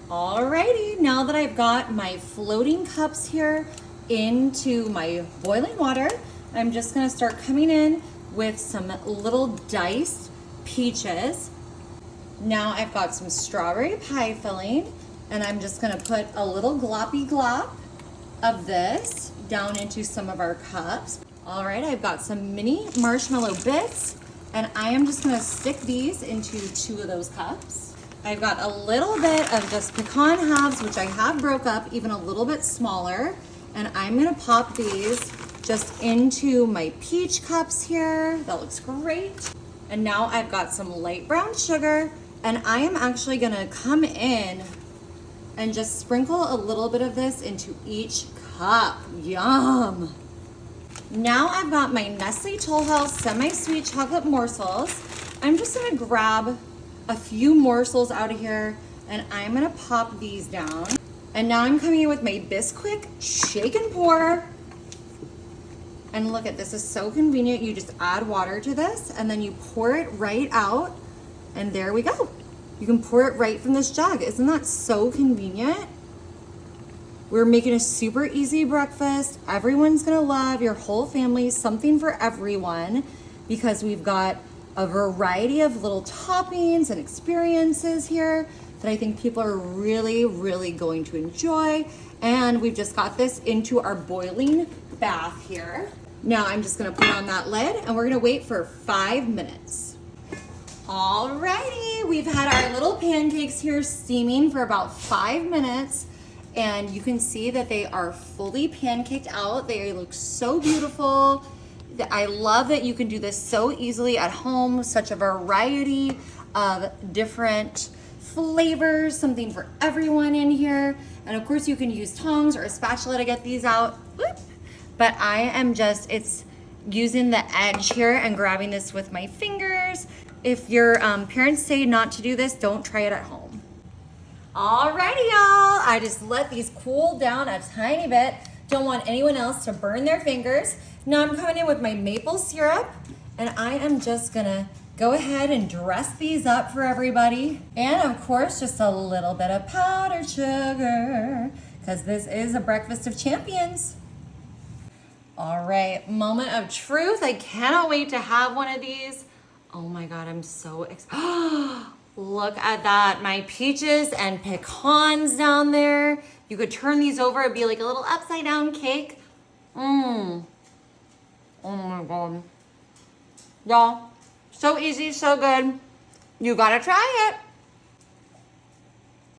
Alrighty, now that I've got my floating cups here into my boiling water, I'm just gonna start coming in with some little diced peaches. Now I've got some strawberry pie filling, and I'm just gonna put a little gloppy glop of this down into some of our cups. All right, I've got some mini marshmallow bits, and I am just gonna stick these into 2 of those cups. I've got a little bit of just pecan halves, which I have broke up even a little bit smaller, and I'm gonna pop these just into my peach cups here. That looks great. And now I've got some light brown sugar, and I am actually gonna come in and just sprinkle a little bit of this into each cup. Yum. Now I've got my Nestle Toll House semi-sweet chocolate morsels. I'm just gonna grab a few morsels out of here, and I'm gonna pop these down. And now I'm coming in with my Bisquick shake and pour. And look at this, is so convenient. You just add water to this, and then you pour it right out, and there we go. You can pour it right from this jug. Isn't that so convenient? We're making a super easy breakfast. Everyone's gonna love, your whole family, something for everyone, because we've got a variety of little toppings and experiences here that I think people are really, really going to enjoy. And we've just got this into our boiling bath here. Now I'm just gonna put on that lid, and we're gonna wait for 5 minutes. Alrighty, we've had our little pancakes here steaming for about 5 minutes, and you can see that they are fully pancaked out. They look so beautiful. I love that you can do this so easily at home, such a variety of different flavors, something for everyone in here. And of course you can use tongs or a spatula to get these out. Whoop. But I am just, it's using the edge here and grabbing this with my fingers. If your parents say not to do this, don't try it at home. Alrighty, y'all. I just let these cool down a tiny bit. Don't want anyone else to burn their fingers. Now I'm coming in with my maple syrup, and I am just gonna go ahead and dress these up for everybody. And of course, just a little bit of powdered sugar, because this is a breakfast of champions. All right, moment of truth. I cannot wait to have one of these. Oh my God, I'm so excited. Look at that, my peaches and pecans down there. You could turn these over, it'd be like a little upside down cake. Oh my God. Y'all, so easy, so good. You gotta try it.